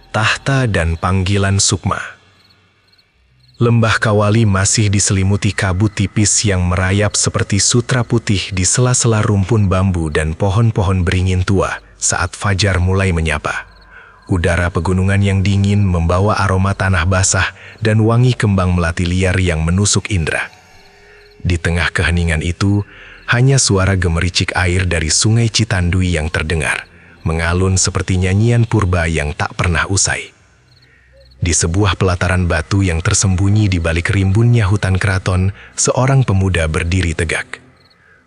tahta dan panggilan Sukma. Lembah Kawali masih diselimuti kabut tipis yang merayap seperti sutra putih di sela-sela rumpun bambu dan pohon-pohon beringin tua saat fajar mulai menyapa. Udara pegunungan yang dingin membawa aroma tanah basah dan wangi kembang melati liar yang menusuk indera. Di tengah keheningan itu, hanya suara gemericik air dari sungai Citandui yang terdengar, mengalun seperti nyanyian purba yang tak pernah usai. Di sebuah pelataran batu yang tersembunyi di balik rimbunnya hutan keraton, seorang pemuda berdiri tegak.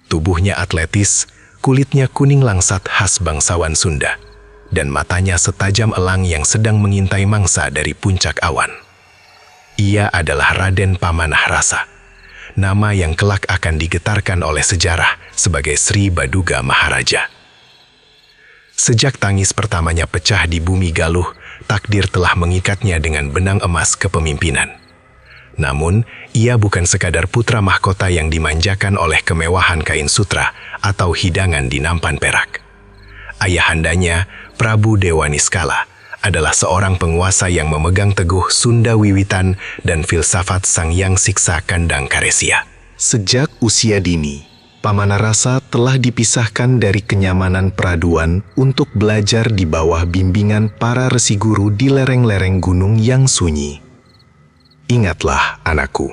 Tubuhnya atletis, kulitnya kuning langsat khas bangsawan Sunda, dan matanya setajam elang yang sedang mengintai mangsa dari puncak awan. Ia adalah Raden Pamanah Rasa, nama yang kelak akan digetarkan oleh sejarah sebagai Sri Baduga Maharaja. Sejak tangis pertamanya pecah di bumi Galuh, takdir telah mengikatnya dengan benang emas kepemimpinan. Namun, ia bukan sekadar putra mahkota yang dimanjakan oleh kemewahan kain sutra atau hidangan di nampan perak. Ayahandanya, Prabu Dewa Niskala, adalah seorang penguasa yang memegang teguh Sunda Wiwitan dan filsafat Sang Hyang Siksa Kandang Karesia. Sejak usia dini, Pamanah Rasa telah dipisahkan dari kenyamanan peraduan untuk belajar di bawah bimbingan para resi guru di lereng-lereng gunung yang sunyi. Ingatlah, anakku,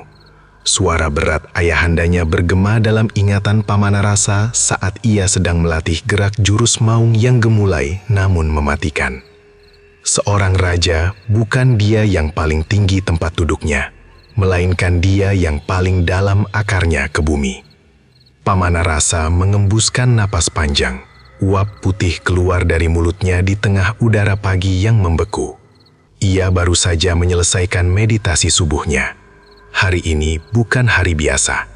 suara berat ayahandanya bergema dalam ingatan Pamanah Rasa saat ia sedang melatih gerak jurus maung yang gemulai namun mematikan. Seorang raja bukan dia yang paling tinggi tempat duduknya, melainkan dia yang paling dalam akarnya ke bumi. Pamanah Rasa mengembuskan napas panjang. Uap putih keluar dari mulutnya di tengah udara pagi yang membeku. Ia baru saja menyelesaikan meditasi subuhnya. Hari ini bukan hari biasa.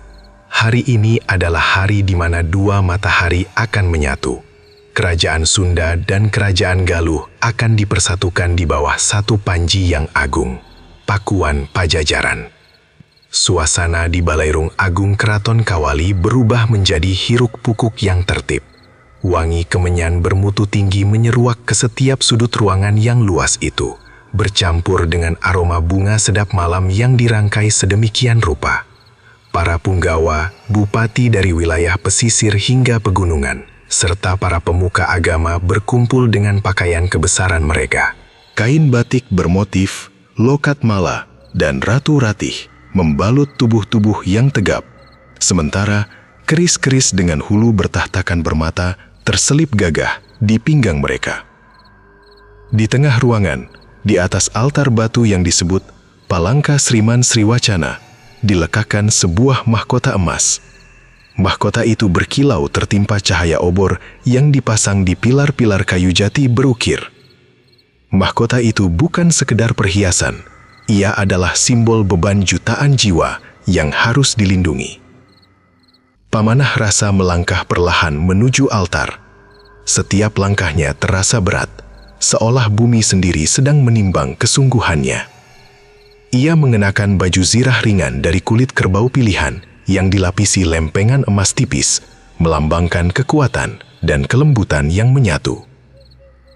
Hari ini adalah hari di mana dua matahari akan menyatu. Kerajaan Sunda dan Kerajaan Galuh akan dipersatukan di bawah satu panji yang agung, Pakuan Pajajaran. Suasana di Balairung Agung Keraton Kawali berubah menjadi hiruk-pikuk yang tertib. Wangi kemenyan bermutu tinggi menyeruak ke setiap sudut ruangan yang luas itu, bercampur dengan aroma bunga sedap malam yang dirangkai sedemikian rupa. Para punggawa, bupati dari wilayah pesisir hingga pegunungan, serta para pemuka agama berkumpul dengan pakaian kebesaran mereka. Kain batik bermotif lokat mala dan ratu ratih membalut tubuh-tubuh yang tegap, sementara keris-keris dengan hulu bertahtakan bermata terselip gagah di pinggang mereka. Di tengah ruangan, di atas altar batu yang disebut Palangka Sriman Sriwacana, diletakkan sebuah mahkota emas. Mahkota itu berkilau tertimpa cahaya obor yang dipasang di pilar-pilar kayu jati berukir. Mahkota itu bukan sekedar perhiasan, ia adalah simbol beban jutaan jiwa yang harus dilindungi. Pamanah Rasa melangkah perlahan menuju altar. Setiap langkahnya terasa berat, seolah bumi sendiri sedang menimbang kesungguhannya. Ia mengenakan baju zirah ringan dari kulit kerbau pilihan yang dilapisi lempengan emas tipis, melambangkan kekuatan dan kelembutan yang menyatu.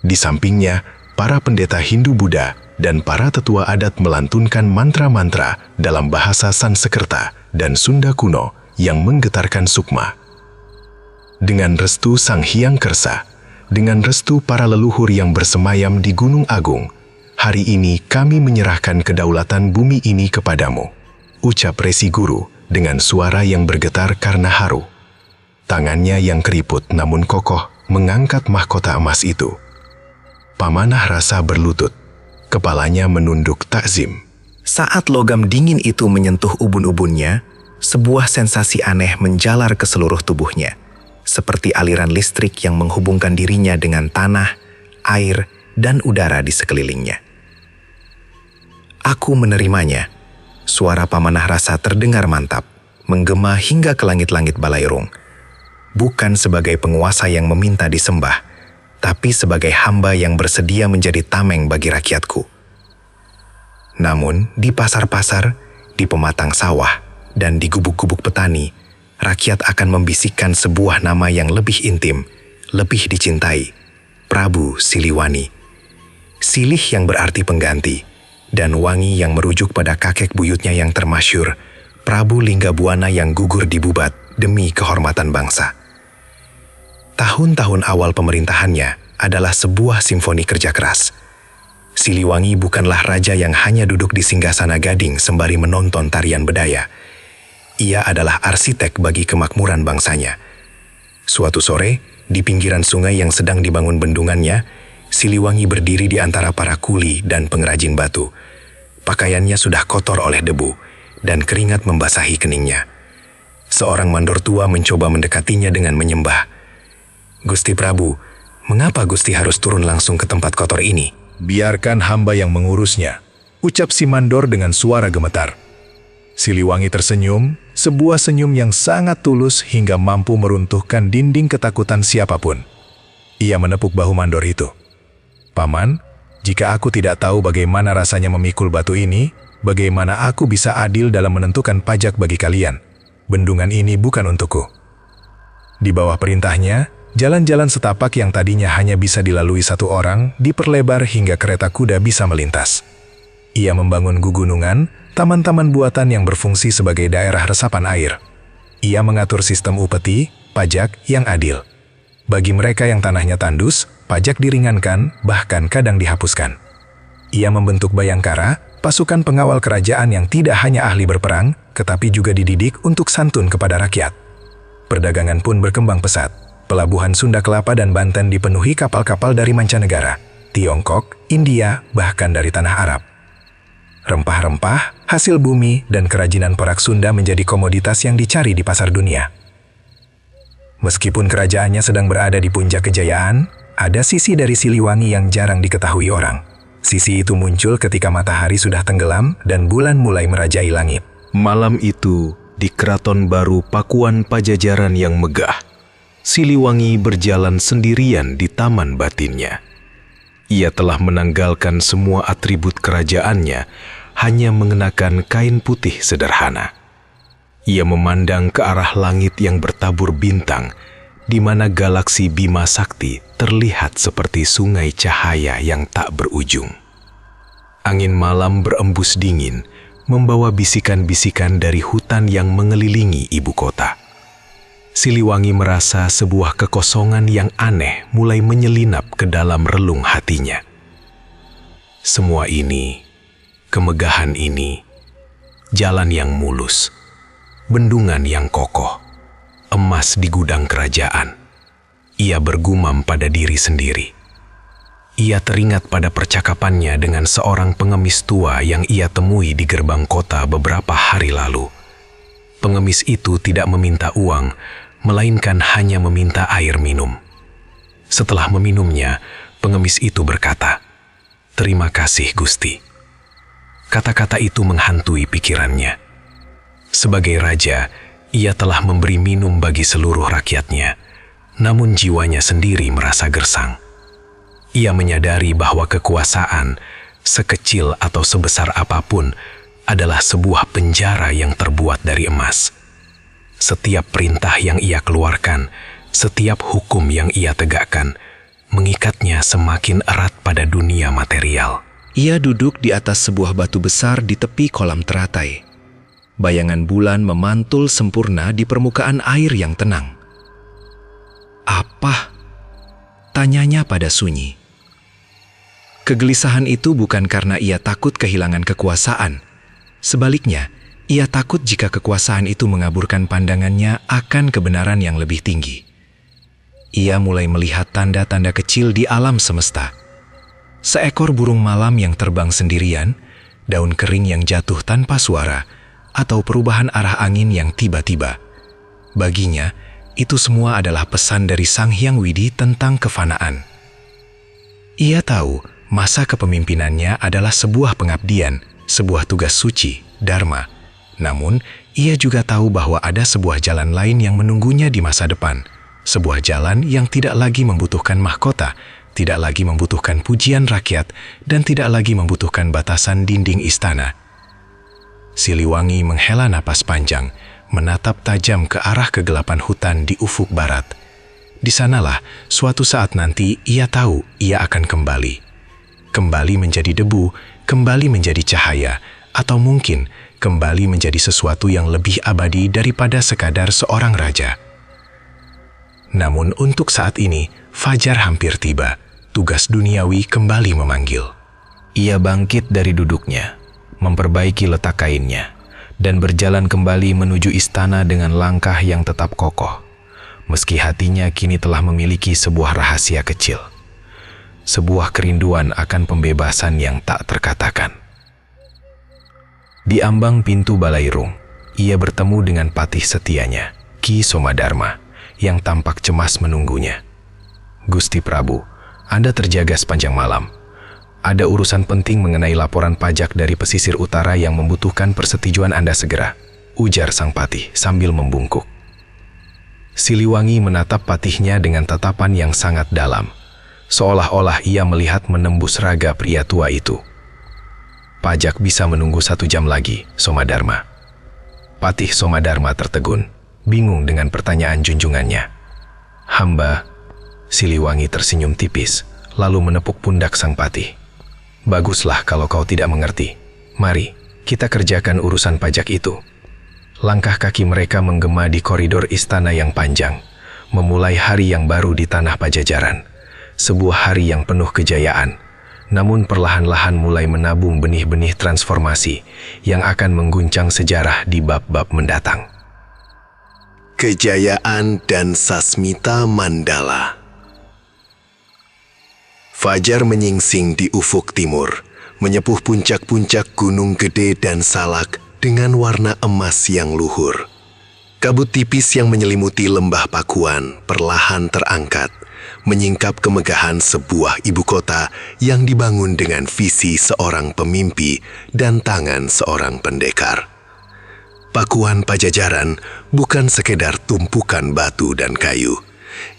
Di sampingnya, para pendeta Hindu-Buddha dan para tetua adat melantunkan mantra-mantra dalam bahasa Sanskerta dan Sunda kuno yang menggetarkan sukma. Dengan restu Sang Hyang Kersa, dengan restu para leluhur yang bersemayam di Gunung Agung, hari ini kami menyerahkan kedaulatan bumi ini kepadamu, ucap Resi Guru dengan suara yang bergetar karena haru. Tangannya yang keriput namun kokoh mengangkat mahkota emas itu. Pamanah Rasa berlutut. Kepalanya menunduk takzim. Saat logam dingin itu menyentuh ubun-ubunnya, sebuah sensasi aneh menjalar ke seluruh tubuhnya, seperti aliran listrik yang menghubungkan dirinya dengan tanah, air, dan udara di sekelilingnya. Aku menerimanya. Suara Pamanah Rasa terdengar mantap, menggema hingga ke langit-langit Balairung. Bukan sebagai penguasa yang meminta disembah, tapi sebagai hamba yang bersedia menjadi tameng bagi rakyatku. Namun, di pasar-pasar, di pematang sawah, dan di gubuk-gubuk petani, rakyat akan membisikkan sebuah nama yang lebih intim, lebih dicintai, Prabu Siliwani. Silih yang berarti pengganti, dan Wangi yang merujuk pada kakek buyutnya yang termasyur, Prabu Linggabuana yang gugur di Bubat demi kehormatan bangsa. Tahun-tahun awal pemerintahannya adalah sebuah simfoni kerja keras. Siliwangi bukanlah raja yang hanya duduk di singgasana Gading sembari menonton tarian bedaya. Ia adalah arsitek bagi kemakmuran bangsanya. Suatu sore, di pinggiran sungai yang sedang dibangun bendungannya, Siliwangi berdiri di antara para kuli dan pengrajin batu. Pakaiannya sudah kotor oleh debu, dan keringat membasahi keningnya. Seorang mandor tua mencoba mendekatinya dengan menyembah. "Gusti Prabu, mengapa Gusti harus turun langsung ke tempat kotor ini?" "Biarkan hamba yang mengurusnya," ucap si mandor dengan suara gemetar. Siliwangi tersenyum, sebuah senyum yang sangat tulus hingga mampu meruntuhkan dinding ketakutan siapapun. Ia menepuk bahu mandor itu. "Paman, jika aku tidak tahu bagaimana rasanya memikul batu ini, bagaimana aku bisa adil dalam menentukan pajak bagi kalian? Bendungan ini bukan untukku." Di bawah perintahnya, jalan-jalan setapak yang tadinya hanya bisa dilalui satu orang diperlebar hingga kereta kuda bisa melintas. Ia membangun gugunungan, taman-taman buatan yang berfungsi sebagai daerah resapan air. Ia mengatur sistem upeti, pajak yang adil. Bagi mereka yang tanahnya tandus, pajak diringankan, bahkan kadang dihapuskan. Ia membentuk Bayangkara, pasukan pengawal kerajaan yang tidak hanya ahli berperang, tetapi juga dididik untuk santun kepada rakyat. Perdagangan pun berkembang pesat. Pelabuhan Sunda Kelapa dan Banten dipenuhi kapal-kapal dari mancanegara, Tiongkok, India, bahkan dari tanah Arab. Rempah-rempah, hasil bumi, dan kerajinan perak Sunda menjadi komoditas yang dicari di pasar dunia. Meskipun kerajaannya sedang berada di puncak kejayaan, ada sisi dari Siliwangi yang jarang diketahui orang. Sisi itu muncul ketika matahari sudah tenggelam dan bulan mulai merajai langit. Malam itu, di Keraton Baru Pakuan Pajajaran yang megah, Siliwangi berjalan sendirian di taman batinnya. Ia telah menanggalkan semua atribut kerajaannya, hanya mengenakan kain putih sederhana. Ia memandang ke arah langit yang bertabur bintang, di mana galaksi Bima Sakti terlihat seperti sungai cahaya yang tak berujung. Angin malam berembus dingin, membawa bisikan-bisikan dari hutan yang mengelilingi ibu kota. Siliwangi merasa sebuah kekosongan yang aneh mulai menyelinap ke dalam relung hatinya. Semua ini, kemegahan ini, jalan yang mulus, bendungan yang kokoh, emas di gudang kerajaan. Ia bergumam pada diri sendiri. Ia teringat pada percakapannya dengan seorang pengemis tua yang ia temui di gerbang kota beberapa hari lalu. Pengemis itu tidak meminta uang, melainkan hanya meminta air minum. Setelah meminumnya, pengemis itu berkata, "Terima kasih, Gusti." Kata-kata itu menghantui pikirannya. Sebagai raja, ia telah memberi minum bagi seluruh rakyatnya, namun jiwanya sendiri merasa gersang. Ia menyadari bahwa kekuasaan, sekecil atau sebesar apapun, adalah sebuah penjara yang terbuat dari emas. Setiap perintah yang ia keluarkan, setiap hukum yang ia tegakkan, mengikatnya semakin erat pada dunia material. Ia duduk di atas sebuah batu besar di tepi kolam teratai. Bayangan bulan memantul sempurna di permukaan air yang tenang. "Apa?" tanyanya pada sunyi. Kegelisahan itu bukan karena ia takut kehilangan kekuasaan. Sebaliknya, ia takut jika kekuasaan itu mengaburkan pandangannya akan kebenaran yang lebih tinggi. Ia mulai melihat tanda-tanda kecil di alam semesta. Seekor burung malam yang terbang sendirian, daun kering yang jatuh tanpa suara, atau perubahan arah angin yang tiba-tiba. Baginya, itu semua adalah pesan dari Sang Hyang Widi tentang kefanaan. Ia tahu masa kepemimpinannya adalah sebuah pengabdian, sebuah tugas suci, dharma. Namun, ia juga tahu bahwa ada sebuah jalan lain yang menunggunya di masa depan. Sebuah jalan yang tidak lagi membutuhkan mahkota, tidak lagi membutuhkan pujian rakyat, dan tidak lagi membutuhkan batasan dinding istana. Siliwangi menghela napas panjang, menatap tajam ke arah kegelapan hutan di ufuk barat. Di sanalah, suatu saat nanti ia tahu ia akan kembali. kembali menjadi debu, kembali menjadi cahaya, atau mungkin kembali menjadi sesuatu yang lebih abadi daripada sekadar seorang raja. Namun untuk saat ini, fajar hampir tiba. Tugas duniawi kembali memanggil. Ia bangkit dari duduknya, memperbaiki letak kainnya, dan berjalan kembali menuju istana dengan langkah yang tetap kokoh. Meski hatinya kini telah memiliki sebuah rahasia kecil. Sebuah kerinduan akan pembebasan yang tak terkatakan. Di ambang pintu Balairung, ia bertemu dengan patih setianya, Ki Somadharma, yang tampak cemas menunggunya. Gusti Prabu, Anda terjaga sepanjang malam. Ada urusan penting mengenai laporan pajak dari pesisir utara yang membutuhkan persetujuan Anda segera, ujar sang patih sambil membungkuk. Siliwangi menatap patihnya dengan tatapan yang sangat dalam, seolah-olah ia melihat menembus raga pria tua itu. Pajak bisa menunggu 1 jam lagi, Somadharma. Patih Somadharma tertegun, bingung dengan pertanyaan junjungannya. Hamba, Siliwangi tersenyum tipis, lalu menepuk pundak sang patih. Baguslah kalau kau tidak mengerti. Mari, kita kerjakan urusan pajak itu. Langkah kaki mereka menggema di koridor istana yang panjang, memulai hari yang baru di tanah Pajajaran. Sebuah hari yang penuh kejayaan, namun perlahan-lahan mulai menabung benih-benih transformasi yang akan mengguncang sejarah di bab-bab mendatang. Kejayaan dan Sasmita Mandala. Fajar menyingsing di ufuk timur, menyepuh puncak-puncak gunung gede dan salak dengan warna emas yang luhur. Kabut tipis yang menyelimuti lembah Pakuan perlahan terangkat, menyingkap kemegahan sebuah ibu kota yang dibangun dengan visi seorang pemimpi dan tangan seorang pendekar. Pakuan Pajajaran bukan sekedar tumpukan batu dan kayu.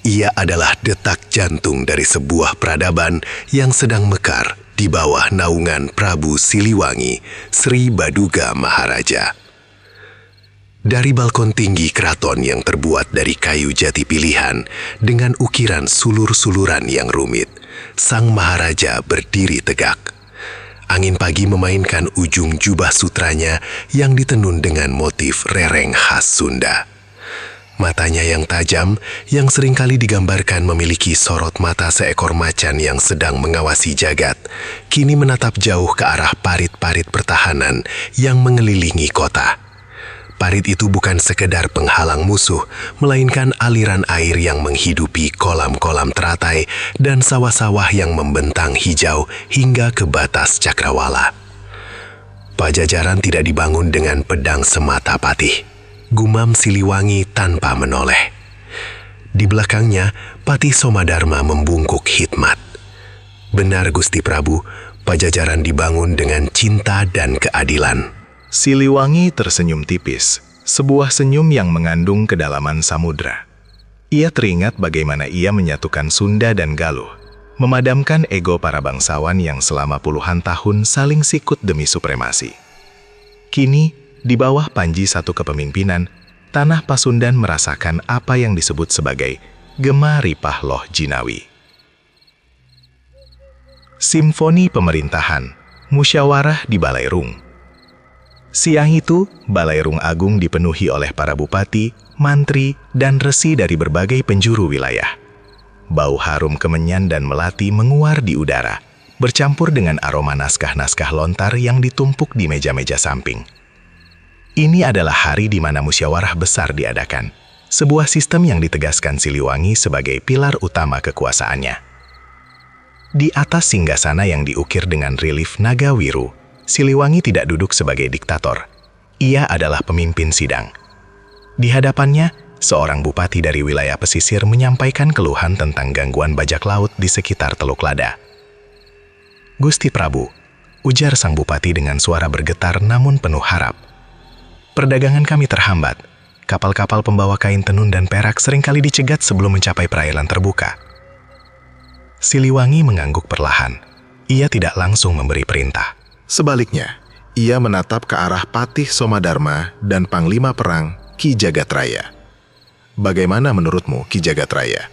Ia adalah detak jantung dari sebuah peradaban yang sedang mekar di bawah naungan Prabu Siliwangi, Sri Baduga Maharaja. Dari balkon tinggi keraton yang terbuat dari kayu jati pilihan dengan ukiran sulur-suluran yang rumit, sang Maharaja berdiri tegak. Angin pagi memainkan ujung jubah sutranya yang ditenun dengan motif rereng khas Sunda. Matanya yang tajam, yang seringkali digambarkan memiliki sorot mata seekor macan yang sedang mengawasi jagat, kini menatap jauh ke arah parit-parit pertahanan yang mengelilingi kota. Parit itu bukan sekedar penghalang musuh, melainkan aliran air yang menghidupi kolam-kolam teratai dan sawah-sawah yang membentang hijau hingga ke batas cakrawala. Pajajaran tidak dibangun dengan pedang semata patih, gumam Siliwangi tanpa menoleh. Di belakangnya, Patih Somadharma membungkuk hikmat. Benar Gusti Prabu, Pajajaran dibangun dengan cinta dan keadilan. Siliwangi tersenyum tipis, sebuah senyum yang mengandung kedalaman samudra. Ia teringat bagaimana ia menyatukan Sunda dan Galuh, memadamkan ego para bangsawan yang selama puluhan tahun saling sikut demi supremasi. Kini, di bawah panji satu kepemimpinan, tanah Pasundan merasakan apa yang disebut sebagai gema ripah loh jinawi. Simfoni pemerintahan, musyawarah di Balairung. Siang itu, Balairung Agung dipenuhi oleh para bupati, mantri, dan resi dari berbagai penjuru wilayah. Bau harum kemenyan dan melati menguar di udara, bercampur dengan aroma naskah-naskah lontar yang ditumpuk di meja-meja samping. Ini adalah hari di mana musyawarah besar diadakan, sebuah sistem yang ditegaskan Siliwangi sebagai pilar utama kekuasaannya. Di atas singgasana yang diukir dengan relief naga wiru, Siliwangi tidak duduk sebagai diktator. Ia adalah pemimpin sidang. Di hadapannya, seorang bupati dari wilayah pesisir menyampaikan keluhan tentang gangguan bajak laut di sekitar Teluk Lada. Gusti Prabu, ujar sang bupati dengan suara bergetar namun penuh harap. Perdagangan kami terhambat. Kapal-kapal pembawa kain tenun dan perak seringkali dicegat sebelum mencapai perairan terbuka. Siliwangi mengangguk perlahan. Ia tidak langsung memberi perintah. Sebaliknya, ia menatap ke arah Patih Somadharma dan Panglima Perang Ki Jagatraya. Bagaimana menurutmu Ki Jagatraya?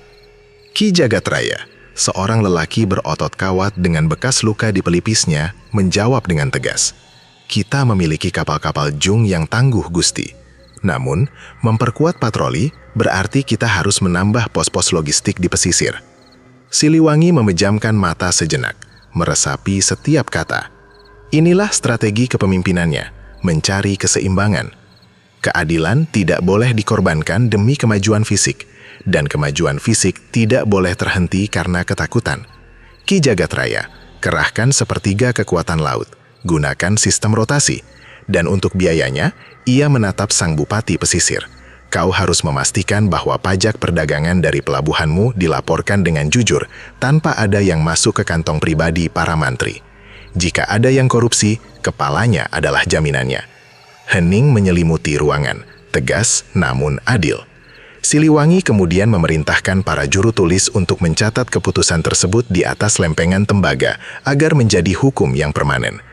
Ki Jagatraya, seorang lelaki berotot kawat dengan bekas luka di pelipisnya menjawab dengan tegas, "Kita memiliki kapal-kapal jung yang tangguh, Gusti. Namun, memperkuat patroli berarti kita harus menambah pos-pos logistik di pesisir." Siliwangi memejamkan mata sejenak, meresapi setiap kata. Inilah strategi kepemimpinannya, mencari keseimbangan. Keadilan tidak boleh dikorbankan demi kemajuan fisik, dan kemajuan fisik tidak boleh terhenti karena ketakutan. Ki Jagatraya, kerahkan sepertiga kekuatan laut, gunakan sistem rotasi, dan untuk biayanya, ia menatap sang bupati pesisir. Kau harus memastikan bahwa pajak perdagangan dari pelabuhanmu dilaporkan dengan jujur, tanpa ada yang masuk ke kantong pribadi para mantri. Jika ada yang korupsi, kepalanya adalah jaminannya. Hening menyelimuti ruangan, tegas namun adil. Siliwangi kemudian memerintahkan para juru tulis untuk mencatat keputusan tersebut di atas lempengan tembaga agar menjadi hukum yang permanen.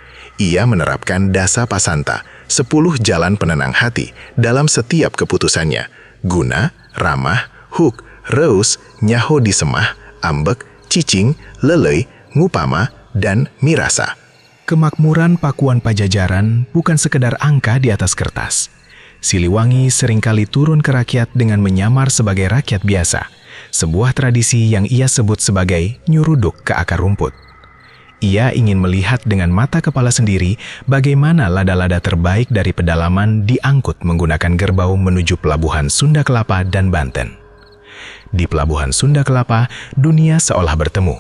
Ia menerapkan dasa pasanta, 10 jalan penenang hati dalam setiap keputusannya. Guna, ramah, huk, reus, nyaho disemah, ambek, cicing, lelei, ngupama, dan mirasa. Kemakmuran Pakuan Pajajaran bukan sekedar angka di atas kertas. Siliwangi seringkali turun ke rakyat dengan menyamar sebagai rakyat biasa, sebuah tradisi yang ia sebut sebagai nyuruduk ke akar rumput. Ia ingin melihat dengan mata kepala sendiri bagaimana lada-lada terbaik dari pedalaman diangkut menggunakan gerbau menuju pelabuhan Sunda Kelapa dan Banten. Di pelabuhan Sunda Kelapa, dunia seolah bertemu.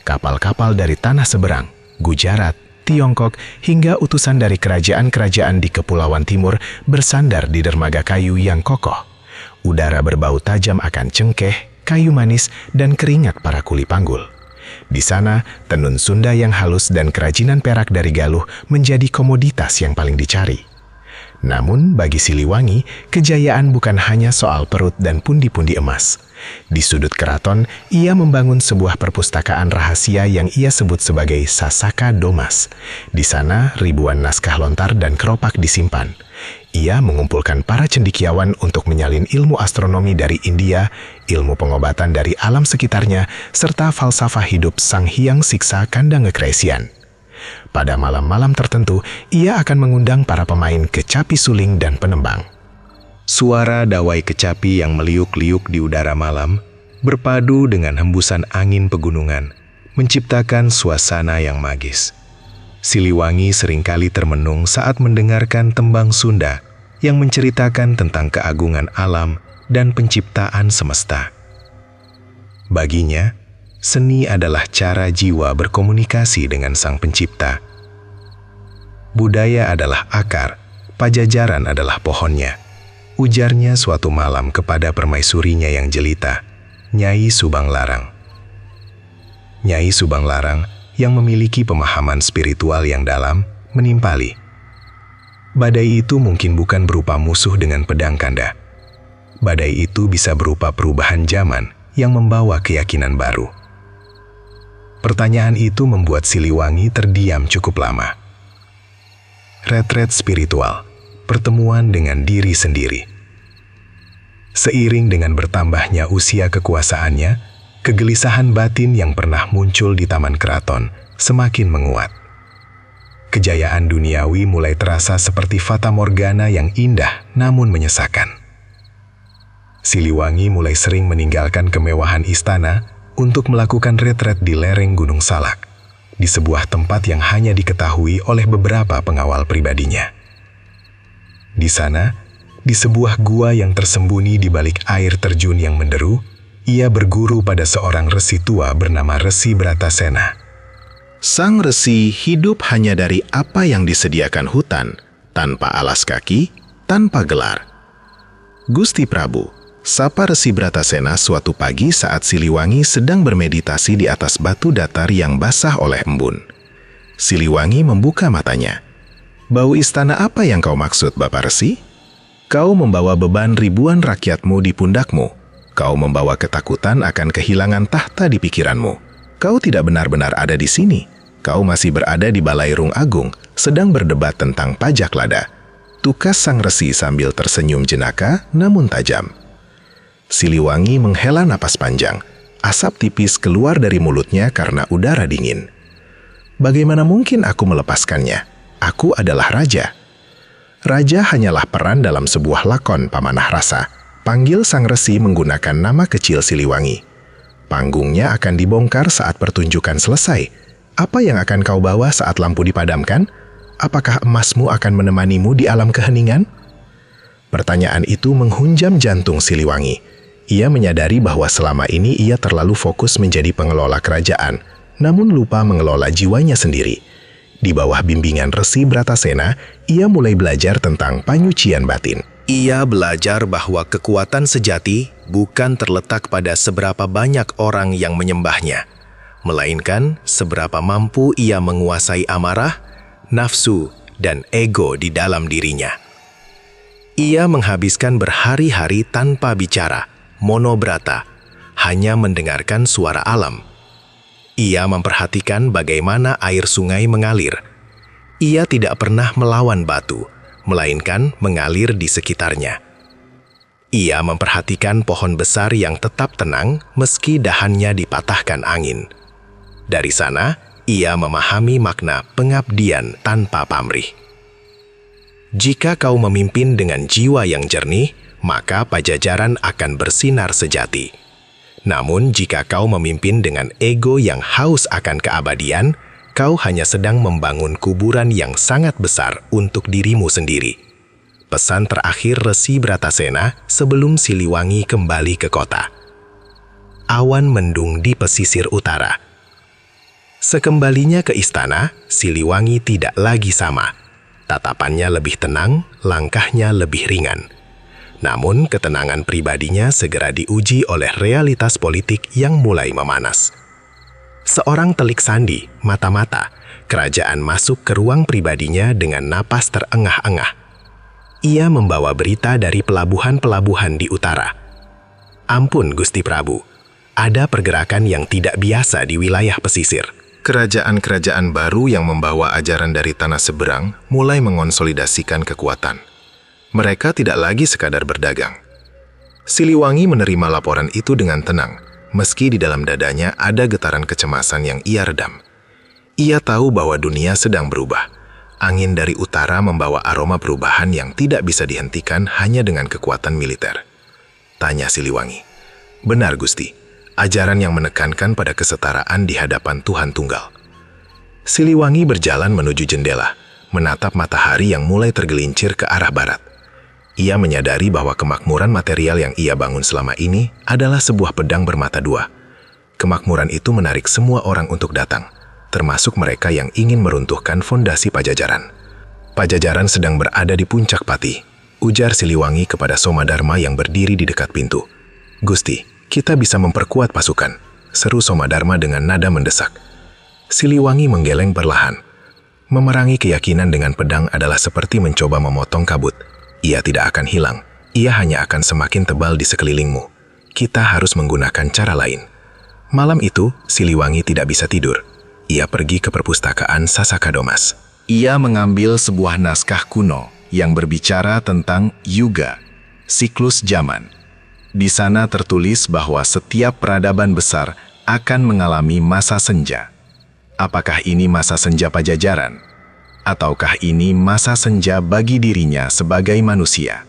Kapal-kapal dari tanah seberang, Gujarat, Tiongkok, hingga utusan dari kerajaan-kerajaan di Kepulauan Timur bersandar di dermaga kayu yang kokoh. Udara berbau tajam akan cengkeh, kayu manis, dan keringat para kuli panggul. Di sana, tenun Sunda yang halus dan kerajinan perak dari Galuh menjadi komoditas yang paling dicari. Namun, bagi Siliwangi, kejayaan bukan hanya soal perut dan pundi-pundi emas. Di sudut keraton, ia membangun sebuah perpustakaan rahasia yang ia sebut sebagai Sasaka Domas. Di sana, ribuan naskah lontar dan keropak disimpan. Ia mengumpulkan para cendekiawan untuk menyalin ilmu astronomi dari India, ilmu pengobatan dari alam sekitarnya, serta falsafah hidup Sang Hyang Siksa Kandangekreisian. Pada malam-malam tertentu, ia akan mengundang para pemain kecapi suling dan penembang. Suara dawai kecapi yang meliuk-liuk di udara malam, berpadu dengan hembusan angin pegunungan, menciptakan suasana yang magis. Siliwangi seringkali termenung saat mendengarkan tembang Sunda yang menceritakan tentang keagungan alam dan penciptaan semesta. Baginya, seni adalah cara jiwa berkomunikasi dengan Sang Pencipta. Budaya adalah akar, pajajaran adalah pohonnya. Ujarnya suatu malam kepada permaisurinya yang jelita, Nyai Subang Larang. Nyai Subang Larang yang memiliki pemahaman spiritual yang dalam, menimpali. Badai itu mungkin bukan berupa musuh dengan pedang kanda. Badai itu bisa berupa perubahan zaman yang membawa keyakinan baru. Pertanyaan itu membuat Siliwangi terdiam cukup lama. Retret spiritual, pertemuan dengan diri sendiri. Seiring dengan bertambahnya usia kekuasaannya, kegelisahan batin yang pernah muncul di Taman Keraton semakin menguat. Kejayaan duniawi mulai terasa seperti fata morgana yang indah namun menyesakan. Siliwangi mulai sering meninggalkan kemewahan istana untuk melakukan retret di lereng Gunung Salak, di sebuah tempat yang hanya diketahui oleh beberapa pengawal pribadinya. Di sana, di sebuah gua yang tersembunyi di balik air terjun yang menderu, ia berguru pada seorang resi tua bernama Resi Bratasena. Sang resi hidup hanya dari apa yang disediakan hutan, tanpa alas kaki, tanpa gelar. Gusti Prabu, sapa Resi Bratasena suatu pagi saat Siliwangi sedang bermeditasi di atas batu datar yang basah oleh embun. Siliwangi membuka matanya. Bau istana apa yang kau maksud, Bapak Resi? Kau membawa beban ribuan rakyatmu di pundakmu. Kau membawa ketakutan akan kehilangan tahta di pikiranmu. Kau tidak benar-benar ada di sini. Kau masih berada di Balairung Agung, sedang berdebat tentang pajak lada. Tukas sang resi sambil tersenyum jenaka namun tajam. Siliwangi menghela napas panjang, Asap tipis keluar dari mulutnya karena udara dingin. Bagaimana mungkin aku melepaskannya? Aku adalah raja. Raja hanyalah peran dalam sebuah lakon pamanah rasa. Panggil sang resi menggunakan nama kecil Siliwangi. Panggungnya akan dibongkar saat pertunjukan selesai. Apa yang akan kau bawa saat lampu dipadamkan? Apakah emasmu akan menemanimu di alam keheningan? Pertanyaan itu menghunjam jantung Siliwangi. Ia menyadari bahwa selama ini ia terlalu fokus menjadi pengelola kerajaan, namun lupa mengelola jiwanya sendiri. Di bawah bimbingan Resi Bratasena, ia mulai belajar tentang panyucian batin. Ia belajar bahwa kekuatan sejati bukan terletak pada seberapa banyak orang yang menyembahnya, melainkan seberapa mampu ia menguasai amarah, nafsu, dan ego di dalam dirinya. Ia menghabiskan berhari-hari tanpa bicara, monobrata, hanya mendengarkan suara alam. Ia memperhatikan bagaimana air sungai mengalir. Ia tidak pernah melawan batu, melainkan mengalir di sekitarnya. Ia memperhatikan pohon besar yang tetap tenang meski dahannya dipatahkan angin. Dari sana, ia memahami makna pengabdian tanpa pamrih. Jika kau memimpin dengan jiwa yang jernih, maka Pajajaran akan bersinar sejati. Namun jika kau memimpin dengan ego yang haus akan keabadian, kau hanya sedang membangun kuburan yang sangat besar untuk dirimu sendiri. Pesan terakhir Resi Bratasena sebelum Siliwangi kembali ke kota. Awan mendung di pesisir utara. Sekembalinya ke istana, Siliwangi tidak lagi sama. Tatapannya lebih tenang, langkahnya lebih ringan. Namun ketenangan pribadinya segera diuji oleh realitas politik yang mulai memanas. Seorang telik sandi, mata-mata, kerajaan masuk ke ruang pribadinya dengan napas terengah-engah. Ia membawa berita dari pelabuhan-pelabuhan di utara. Ampun Gusti Prabu, ada pergerakan yang tidak biasa di wilayah pesisir. Kerajaan-kerajaan baru yang membawa ajaran dari tanah seberang mulai mengonsolidasikan kekuatan. Mereka tidak lagi sekadar berdagang. Siliwangi menerima laporan itu dengan tenang, meski di dalam dadanya ada getaran kecemasan yang ia redam. Ia tahu bahwa dunia sedang berubah. Angin dari utara membawa aroma perubahan yang tidak bisa dihentikan hanya dengan kekuatan militer. Tanya Siliwangi. Benar Gusti, ajaran yang menekankan pada kesetaraan di hadapan Tuhan Tunggal. Siliwangi berjalan menuju jendela, menatap matahari yang mulai tergelincir ke arah barat. Ia menyadari bahwa kemakmuran material yang ia bangun selama ini adalah sebuah pedang bermata dua. Kemakmuran itu menarik semua orang untuk datang, termasuk mereka yang ingin meruntuhkan fondasi Pajajaran. Pajajaran sedang berada di puncak pati, ujar Siliwangi kepada Somadharma yang berdiri di dekat pintu. Gusti, kita bisa memperkuat pasukan, seru Somadharma dengan nada mendesak. Siliwangi menggeleng perlahan. Memerangi keyakinan dengan pedang adalah seperti mencoba memotong kabut. Ia tidak akan hilang, ia hanya akan semakin tebal di sekelilingmu. Kita harus menggunakan cara lain. Malam itu, Siliwangi tidak bisa tidur. Ia pergi ke perpustakaan Sasakadomas. Ia mengambil sebuah naskah kuno yang berbicara tentang yuga, siklus zaman. Di sana tertulis bahwa setiap peradaban besar akan mengalami masa senja. Apakah ini masa senja Pajajaran? Ataukah ini masa senja bagi dirinya sebagai manusia?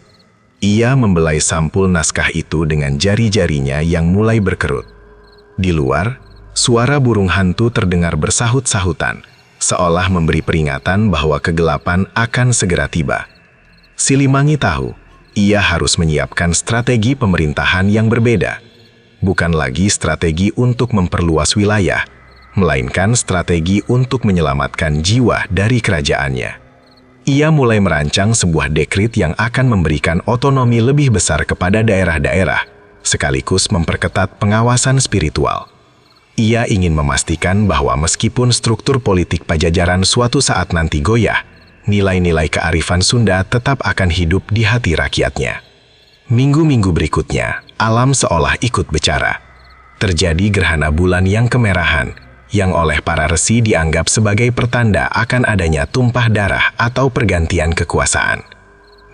Ia membelai sampul naskah itu dengan jari-jarinya yang mulai berkerut. Di luar, suara burung hantu terdengar bersahut-sahutan, seolah memberi peringatan bahwa kegelapan akan segera tiba. Siliwangi tahu, ia harus menyiapkan strategi pemerintahan yang berbeda. Bukan lagi strategi untuk memperluas wilayah, melainkan strategi untuk menyelamatkan jiwa dari kerajaannya. Ia mulai merancang sebuah dekrit yang akan memberikan otonomi lebih besar kepada daerah-daerah, sekaligus memperketat pengawasan spiritual. Ia ingin memastikan bahwa meskipun struktur politik Pajajaran suatu saat nanti goyah, nilai-nilai kearifan Sunda tetap akan hidup di hati rakyatnya. Minggu-minggu berikutnya, alam seolah ikut bicara. Terjadi gerhana bulan yang kemerahan, yang oleh para resi dianggap sebagai pertanda akan adanya tumpah darah atau pergantian kekuasaan.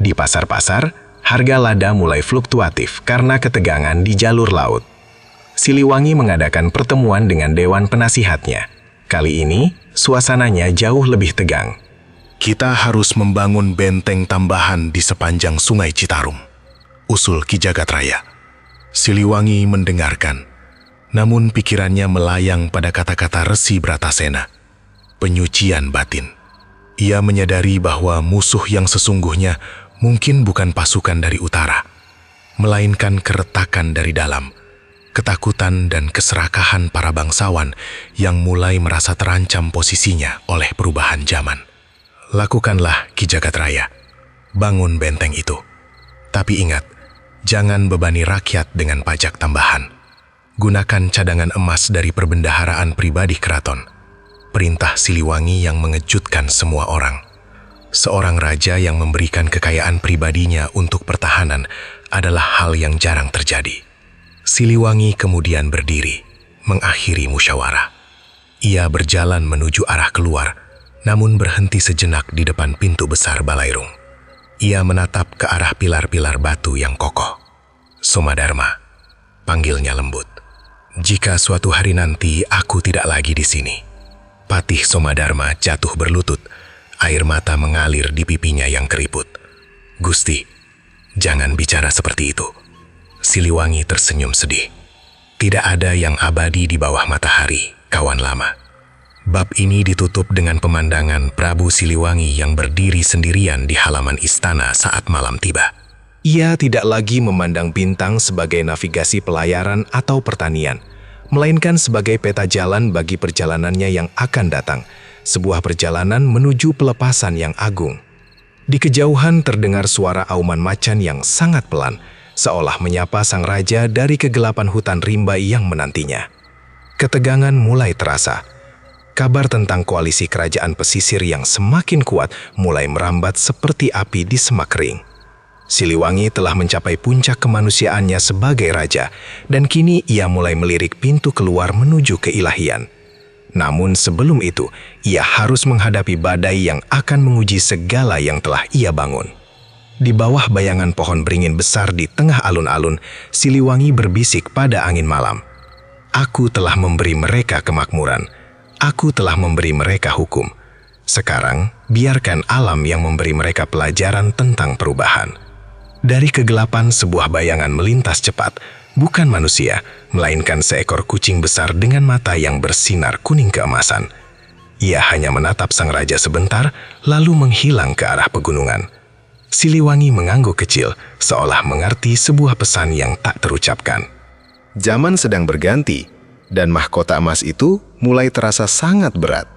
Di pasar-pasar, harga lada mulai fluktuatif karena ketegangan di jalur laut. Siliwangi mengadakan pertemuan dengan Dewan Penasihatnya. Kali ini, suasananya jauh lebih tegang. Kita harus membangun benteng tambahan di sepanjang Sungai Citarum, usul Ki Jagatraya. Siliwangi mendengarkan, namun pikirannya melayang pada kata-kata Resi Bratasena, penyucian batin. Ia menyadari bahwa musuh yang sesungguhnya mungkin bukan pasukan dari utara, melainkan keretakan dari dalam, ketakutan dan keserakahan para bangsawan yang mulai merasa terancam posisinya oleh perubahan zaman. Lakukanlah, Ki Jagatraya, bangun benteng itu. Tapi ingat, jangan bebani rakyat dengan pajak tambahan. Gunakan cadangan emas dari perbendaharaan pribadi keraton. Perintah Siliwangi yang mengejutkan semua orang. Seorang raja yang memberikan kekayaan pribadinya untuk pertahanan adalah hal yang jarang terjadi. Siliwangi kemudian berdiri, mengakhiri musyawarah. Ia berjalan menuju arah keluar, namun berhenti sejenak di depan pintu besar Balairung. Ia menatap ke arah pilar-pilar batu yang kokoh. Somadharma, panggilnya lembut. Jika suatu hari nanti aku tidak lagi di sini. Patih Somadharma jatuh berlutut, air mata mengalir di pipinya yang keriput. Gusti, jangan bicara seperti itu. Siliwangi tersenyum sedih. Tidak ada yang abadi di bawah matahari, kawan lama. Bab ini ditutup dengan pemandangan Prabu Siliwangi yang berdiri sendirian di halaman istana saat malam tiba. Ia tidak lagi memandang bintang sebagai navigasi pelayaran atau pertanian, melainkan sebagai peta jalan bagi perjalanannya yang akan datang, sebuah perjalanan menuju pelepasan yang agung. Di kejauhan terdengar suara auman macan yang sangat pelan, seolah menyapa sang raja dari kegelapan hutan rimba yang menantinya. Ketegangan mulai terasa. Kabar tentang koalisi kerajaan pesisir yang semakin kuat mulai merambat seperti api di semak kering. Siliwangi telah mencapai puncak kemanusiaannya sebagai raja, dan kini ia mulai melirik pintu keluar menuju keilahian. Namun sebelum itu, ia harus menghadapi badai yang akan menguji segala yang telah ia bangun. Di bawah bayangan pohon beringin besar di tengah alun-alun, Siliwangi berbisik pada angin malam. Aku telah memberi mereka kemakmuran. Aku telah memberi mereka hukum. Sekarang, biarkan alam yang memberi mereka pelajaran tentang perubahan. Dari kegelapan sebuah bayangan melintas cepat, bukan manusia, melainkan seekor kucing besar dengan mata yang bersinar kuning keemasan. Ia hanya menatap sang raja sebentar, lalu menghilang ke arah pegunungan. Siliwangi mengangguk kecil, seolah mengerti sebuah pesan yang tak terucapkan. Zaman sedang berganti, dan mahkota emas itu mulai terasa sangat berat.